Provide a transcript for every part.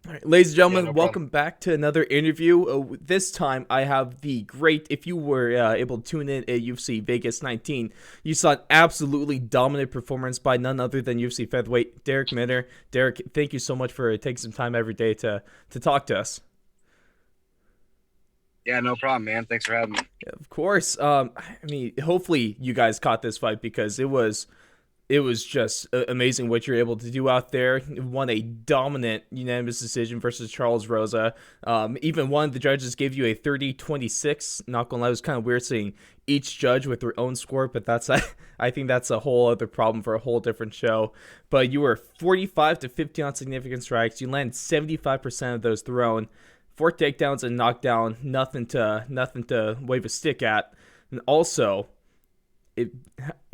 All right, ladies and Yeah, gentlemen, no problem. welcome back to another interview. This time, I have the great. If you were able to tune in at UFC Vegas 19, you saw an absolutely dominant performance by none other than UFC featherweight Darrick Minner. Derek, thank you so much for taking some time every day to talk to us. Yeah, no problem, man. Thanks for having me. Of course, I mean, hopefully you guys caught this fight because it was just amazing what you're able to do out there. Won a dominant unanimous decision versus Charles Rosa. Even one of the judges gave you a 30-26. Not gonna lie, it was kind of weird seeing each judge with their own score, but that's I think that's a whole other problem for a whole different show. But you were 45 to 50 on significant strikes. You landed 75% of those thrown. Four takedowns and knockdown, nothing to wave a stick at. And also, it,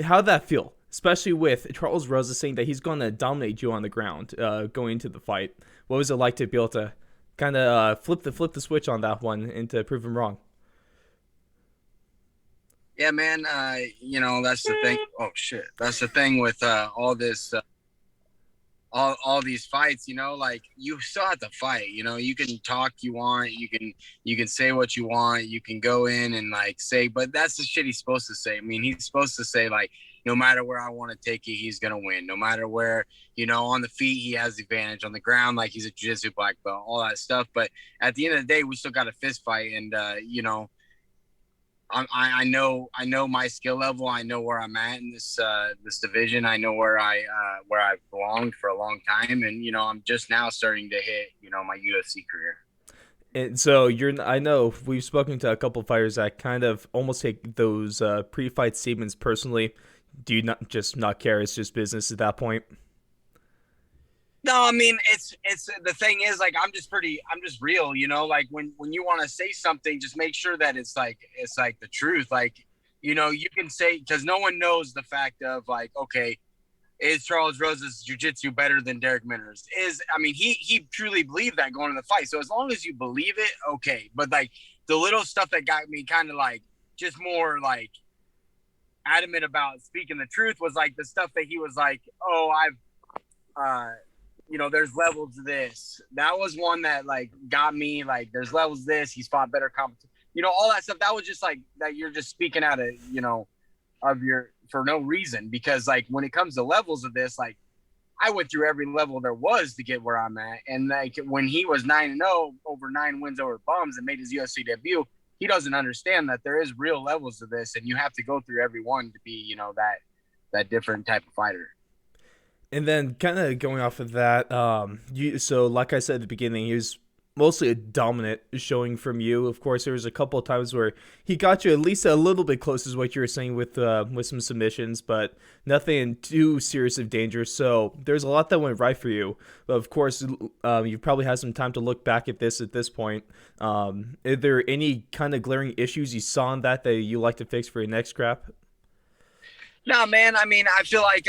how'd that feel? Especially with Charles Rosa saying that he's going to dominate you on the ground going into the fight. What was it like to be able to kind of flip the switch on that one and to prove him wrong? Yeah, man. That's the thing. Oh shit, that's the thing with all this, all these fights. Like you still have to fight. You can talk you want, you can say what you want, you can go in and like say, but that's the shit he's supposed to say. I mean, he's supposed to say like, no matter where I want to take it, he's gonna win. No matter where, on the feet he has the advantage. On the ground, like he's a jiu-jitsu black belt, all that stuff. But at the end of the day, we still got a fist fight, and I know my skill level. I know where I'm at in this division. I know where I've belonged for a long time, and I'm just now starting to hit my UFC career. And so I know we've spoken to a couple of fighters that kind of almost take those pre-fight statements personally. Do you not just not care? It's just business at that point. No, I mean it's the thing is like I'm just real, like when you want to say something, just make sure that it's like the truth. Like, you can say because no one knows the fact of like, okay, is Charles Rose's jiu-jitsu better than Darrick Minner's? I mean, he truly believed that going to the fight. So as long as you believe it, okay. But like the little stuff that got me kind of like just more like adamant about speaking the truth was like the stuff that he was like, oh, there's levels to this. That was one that like got me like, there's levels to this. He's fought better competition. All that stuff. That was just like that. You're just speaking out of of your for no reason because like when it comes to levels of this, like I went through every level there was to get where I'm at, and like when he was 9-0 over 9 wins over bums and made his UFC debut, he doesn't understand that there is real levels to this, and you have to go through every one to be that different type of fighter. And then kind of going off of that, you so like I said at the beginning, he was mostly a dominant showing from you. Of course, there was a couple of times where he got you at least a little bit close as what you were saying with some submissions, but nothing too serious of danger. So there's a lot that went right for you. But of course, you probably had some time to look back at this point. Are there any kind of glaring issues you saw in that you like to fix for your next scrap? No, man. I mean, I feel like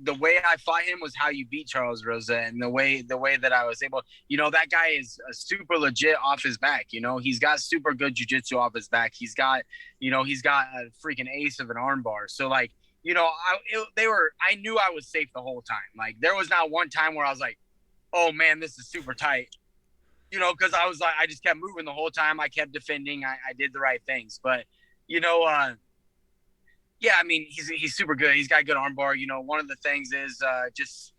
the way I fought him was how you beat Charles Rosa, and the way that I was able, that guy is super legit off his back. He's got super good jujitsu off his back. He's got a freaking ace of an armbar. So like, I knew I was safe the whole time. Like there was not one time where I was like, oh man, this is super tight. Because I was like, I just kept moving the whole time. I kept defending. I did the right things, but you know, yeah, I mean, he's super good. He's got good armbar. One of the things is just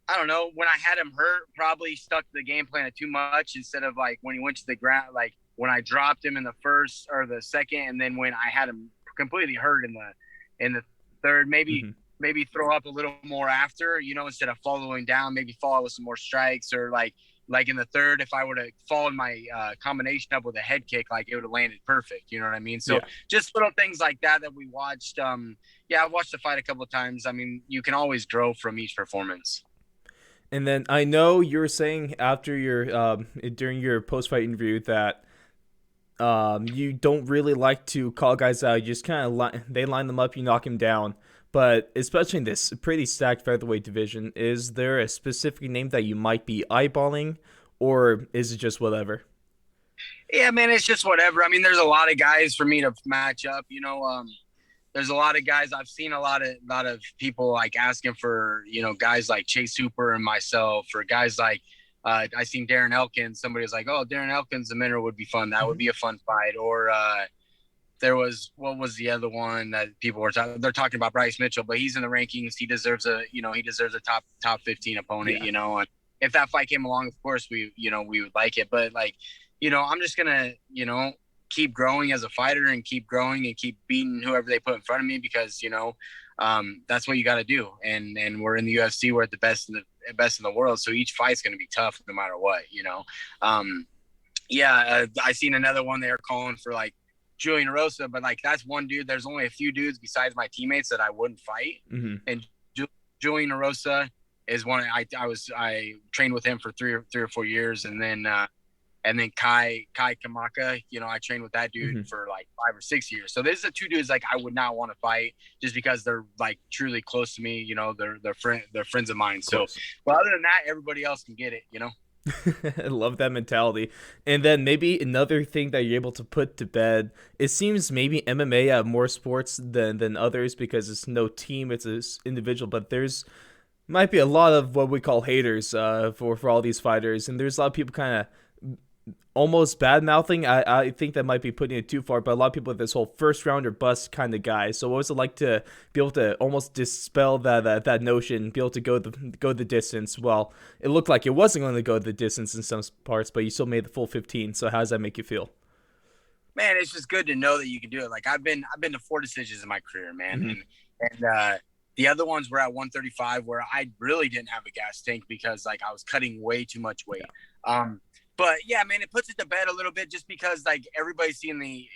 I don't know. When I had him hurt, probably stuck to the game plan too much instead of like when he went to the ground, like when I dropped him in the first or the second, and then when I had him completely hurt in the third, maybe Mm-hmm. maybe throw up a little more after, instead of following down, maybe follow with some more strikes or like in the third, if I would have followed my combination up with a head kick, like it would have landed perfect. You know what I mean? So Yeah. just little things like that we watched. Yeah, I've watched the fight a couple of times. I mean, you can always grow from each performance. And then I know you were saying after your during your post fight interview that you don't really like to call guys out. You just kind of they line them up, you knock him down. But especially in this pretty stacked featherweight division, is there a specific name that you might be eyeballing, or is it just whatever? Yeah, man, it's just whatever. I mean, there's a lot of guys for me to match up. there's a lot of guys. I've seen a lot of people like asking for, guys like Chase Hooper and myself, or guys like I seen Darren Elkins. Somebody was like, "Oh, Darren Elkins, the Minner would be fun. That would be a fun fight." Or there was, what was the other one that people were talking? They're talking about Bryce Mitchell, but he's in the rankings. He deserves a top 15 opponent. Yeah. And if that fight came along, of course we would like it. But like, I'm just gonna keep growing as a fighter and keep growing and keep beating whoever they put in front of me, because that's what you got to do. And we're in the UFC. We're at the best in the world. So each fight's going to be tough no matter what. I seen another one they're calling for like Julian Rosa, but like that's one dude. There's only a few dudes besides my teammates that I wouldn't fight. Mm-hmm. And Julian Rosa is one. I trained with him for three or 4 years, and then Kai Kamaka, I trained with that dude for like 5 or 6 years. So these are two dudes like I would not want to fight just because they're like truly close to me. They're friends of mine. So, but other than that, everybody else can get it. I love that mentality. And then maybe another thing that you're able to put to bed, it seems maybe MMA have more sports than others because it's no team, it's an individual, but there's might be a lot of what we call haters for all these fighters, and there's a lot of people kind of almost bad mouthing. I think that might be putting it too far, but a lot of people have this whole first round or bust kind of guy. So what was it like to be able to almost dispel that notion, be able to go the distance? Well, it looked like it wasn't going to go the distance in some parts, but you still made the full 15. So how does that make you feel? Man, it's just good to know that you can do it. Like I've been to 4 decisions in my career, man, and the other ones were at 135 where I really didn't have a gas tank because like I was cutting way too much weight. Yeah. But yeah, man, it puts it to bed a little bit just because like everybody's seeing the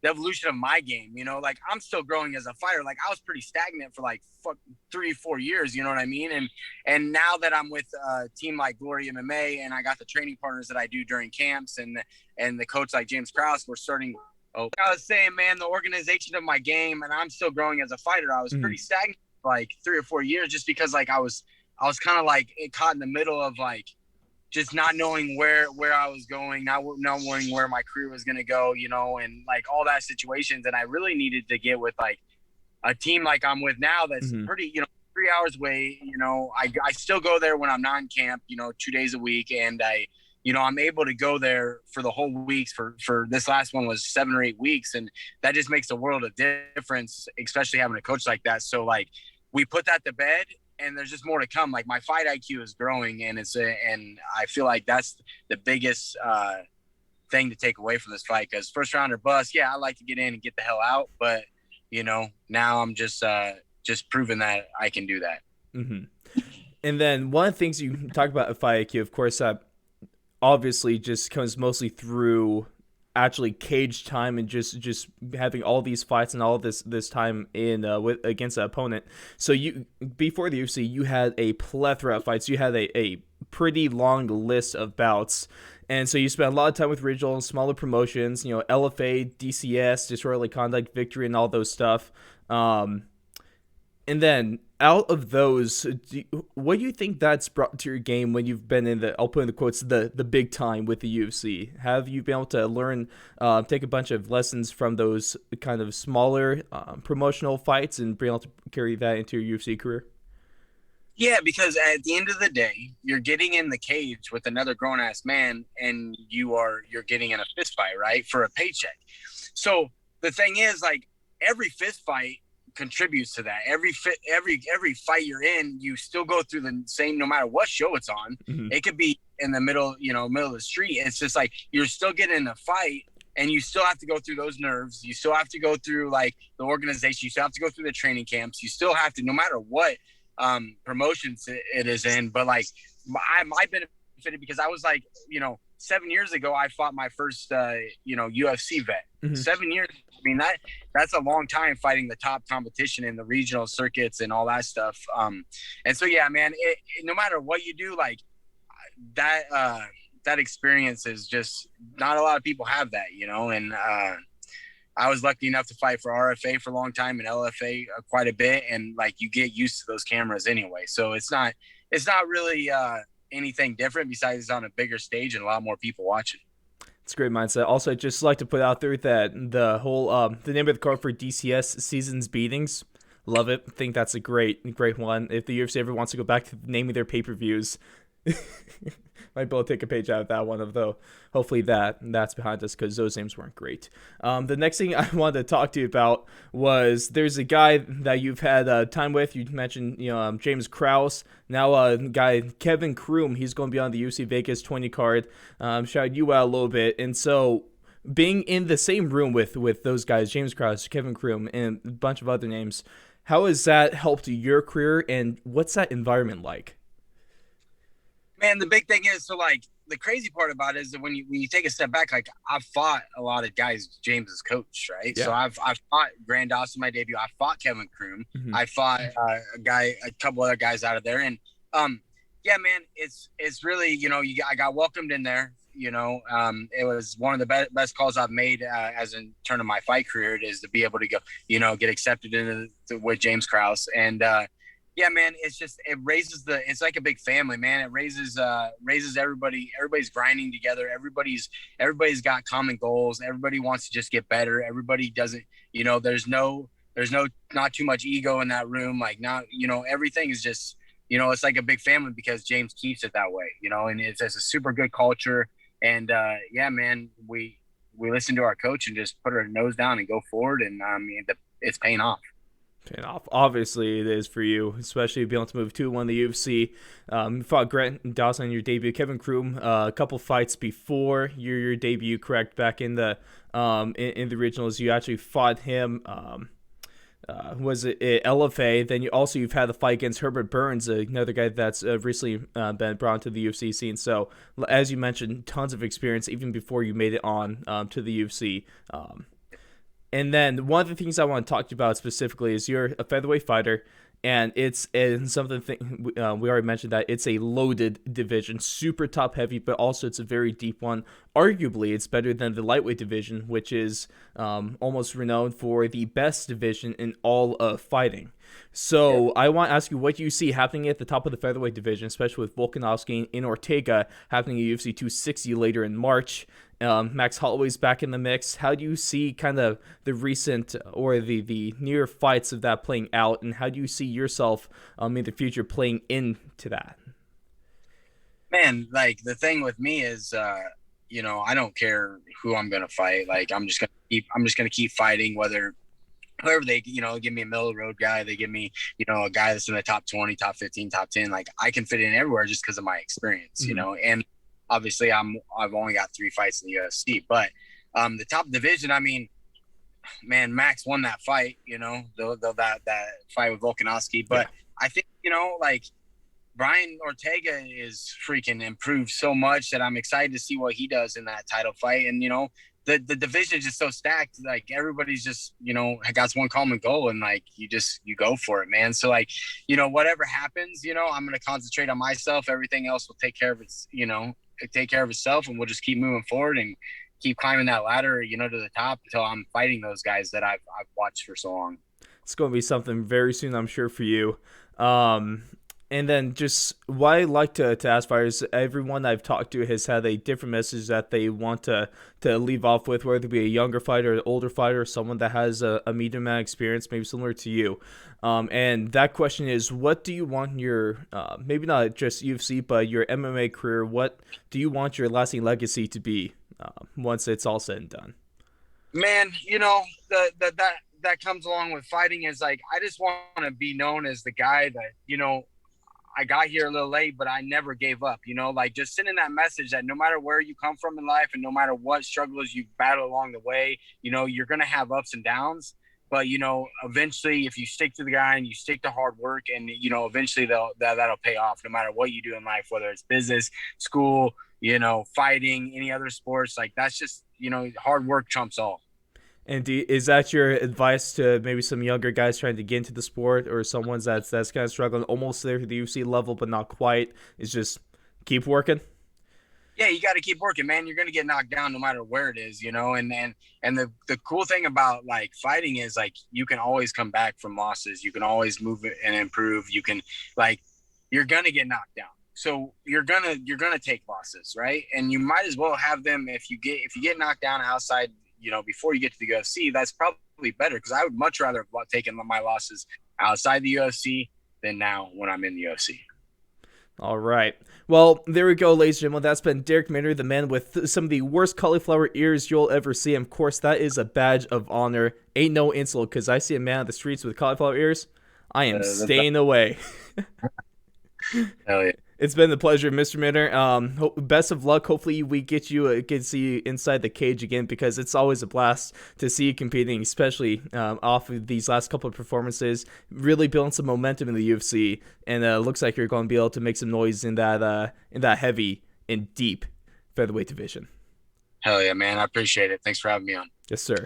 evolution of my game, like I'm still growing as a fighter. Like I was pretty stagnant for like 3-4 years, you know what I mean? And now that I'm with a team like Glory MMA and I got the training partners that I do during camps and the coach like James Krause, we're starting. Oh, I was saying, man, the organization of my game, and I'm still growing as a fighter. I was pretty stagnant for like 3 or 4 years just because like I was kind of like caught in the middle of like just not knowing where I was going, not knowing where my career was going to go, and like all that situations. And I really needed to get with like a team like I'm with now that's pretty, 3 hours away. I still go there when I'm not in camp, 2 days a week. And I'm able to go there for the whole weeks for this last one was 7 or 8 weeks. And that just makes a world of difference, especially having a coach like that. So like we put that to bed. And there's just more to come. Like my fight IQ is growing, and and I feel like that's the biggest thing to take away from this fight. Because first round or bust, yeah, I like to get in and get the hell out. But now I'm just proving that I can do that. And then one of the things you talk about at fight IQ, of course, obviously just comes mostly through actually cage time and just having all these fights and all this time in against an opponent. So you before the UFC, you had a plethora of fights. You had a pretty long list of bouts, and so you spent a lot of time with regional and smaller promotions. LFA, DCS, disorderly conduct, victory, and all those stuff. And then out of those, what do you think that's brought to your game when you've been in I'll put in the quotes, the big time with the UFC? Have you been able to learn, take a bunch of lessons from those kind of smaller promotional fights and be able to carry that into your UFC career? Yeah, because at the end of the day, you're getting in the cage with another grown-ass man and you're getting in a fist fight, right, for a paycheck. So the thing is, like, every fist fight contributes to that. Every fight you're in, you still go through the same, no matter what show it's on. It could be in the middle of the street. It's just like you're still getting in a fight, and you still have to go through those nerves. You still have to go through like the organization. You still have to go through the training camps. You still have to, no matter what promotions it is in. But like I benefited because I was like, 7 years ago, I fought my first, UFC vet. 7 years. I mean, that's a long time fighting the top competition in the regional circuits and all that stuff. And so, yeah, man, no matter what you do, like that experience is just not a lot of people have that, and I was lucky enough to fight for RFA for a long time and LFA quite a bit. And like, you get used to those cameras anyway. So it's not really anything different besides it's on a bigger stage and a lot more people watching. It's a great mindset. Also, I'd just like to put out there that the whole the name of the card for DCS seasons beatings, love it. Think that's a great one. If the UFC ever wants to go back to naming their pay-per-views, might be able to take a page out of that one. Though, hopefully that's behind us because those names weren't great. The next thing I wanted to talk to you about was there's a guy that you've had time with. You mentioned James Krause. Now, guy Kevin Kroom, he's going to be on the UFC Vegas 20 card. Shouted you out a little bit, and so being in the same room with those guys, James Krause, Kevin Kroom, and a bunch of other names, how has that helped your career, and what's that environment like? Man, the big thing is, so like the crazy part about it is that when you take a step back, like I've fought a lot of guys James's coach, right? Yeah. So I've fought Grand Dawson my debut. I fought Kevin Kroom. Mm-hmm. I fought a couple other guys out of there, and yeah, man, it's really I got welcomed in there. It was one of the best calls I've made as in turn of my fight career is to be able to go, get accepted with James Krause. And yeah, man, it's like a big family, man. It raises everybody's grinding together. Everybody's got common goals. Everybody wants to just get better. Everybody doesn't, there's not too much ego in that room. Like everything is just, it's like a big family because James keeps it that way, and it's a super good culture. And yeah, man, we listen to our coach and just put our nose down and go forward. And it's paying off. Paying off. Obviously, it is for you, especially being able to move 2-1 the UFC. You fought Grant Dawson in your debut. Kevin Kroom, a couple fights before your debut, correct? Back in the in the regionals, you actually fought him. Was it LFA? Then you've had the fight against Herbert Burns, another guy that's recently been brought to the UFC scene. So as you mentioned, tons of experience even before you made it on to the UFC. And then one of the things I want to talk to you about specifically is you're a featherweight fighter, and it's something we already mentioned that it's a loaded division, super top heavy, but also it's a very deep one. Arguably, it's better than the lightweight division, which is almost renowned for the best division in all of fighting. So yeah. I want to ask you what you see happening at the top of the featherweight division, especially with Volkanovski and Ortega happening at UFC 260 later in March. Max Holloway's back in the mix. How do you see kind of the recent or the near fights of that playing out, and how do you see yourself in the future playing into that? Man, like the thing with me is, I don't care who I'm gonna fight. Like I'm just gonna keep fighting, whoever they, give me a middle of the road guy, they give me, a guy that's in the top 20, top 15, top 10. Like I can fit in everywhere just because of my experience, and obviously I've only got 3 fights in the UFC, but the top division, I mean, man, Max won that fight, that fight with Volkanovski. But yeah. I think, like Brian Ortega is freaking improved so much that I'm excited to see what he does in that title fight. And, the division is just so stacked. Like everybody's just, got one common goal, and like you go for it, man. So like, whatever happens, I'm going to concentrate on myself. Everything else will take care of itself, and we'll just keep moving forward and keep climbing that ladder, to the top until I'm fighting those guys that I've watched for so long. It's going to be something very soon, I'm sure, for you. And then just what I like to ask fighters, everyone I've talked to has had a different message that they want to leave off with, whether it be a younger fighter, an older fighter, or someone that has a medium amount of experience, maybe similar to you. And that question is, what do you want your, maybe not just UFC, but your MMA career, what do you want your lasting legacy to be once it's all said and done? Man, that comes along with fighting is like, I just want to be known as the guy that, I got here a little late, but I never gave up, like just sending that message that no matter where you come from in life and no matter what struggles you battle along the way, you're going to have ups and downs, but, eventually if you stick to the guy and you stick to hard work and, eventually that'll pay off no matter what you do in life, whether it's business, school, fighting, any other sports, like that's just, hard work trumps all. And is that your advice to maybe some younger guys trying to get into the sport, or someone that's kind of struggling almost there to the UFC level but not quite, is just keep working? Yeah, you got to keep working, man. You're going to get knocked down no matter where it is, and the cool thing about like fighting is like you can always come back from losses. You can always move and improve. You can you're going to get knocked down. So you're gonna take losses, right? And you might as well have them if you get knocked down outside, before you get to the UFC. That's probably better because I would much rather have taken my losses outside the UFC than now when I'm in the UFC. All right. Well, there we go, ladies and gentlemen. That's been Darrick Minner, the man with some of the worst cauliflower ears you'll ever see. And of course, that is a badge of honor. Ain't no insult, because I see a man on the streets with cauliflower ears. I am staying away. Hell yeah. It's been a pleasure, Mr. Minner. Best of luck. Hopefully, we get to see you inside the cage again, because it's always a blast to see you competing, especially off of these last couple of performances. Really building some momentum in the UFC, and looks like you're going to be able to make some noise in that heavy and deep featherweight division. Hell yeah, man. I appreciate it. Thanks for having me on. Yes, sir.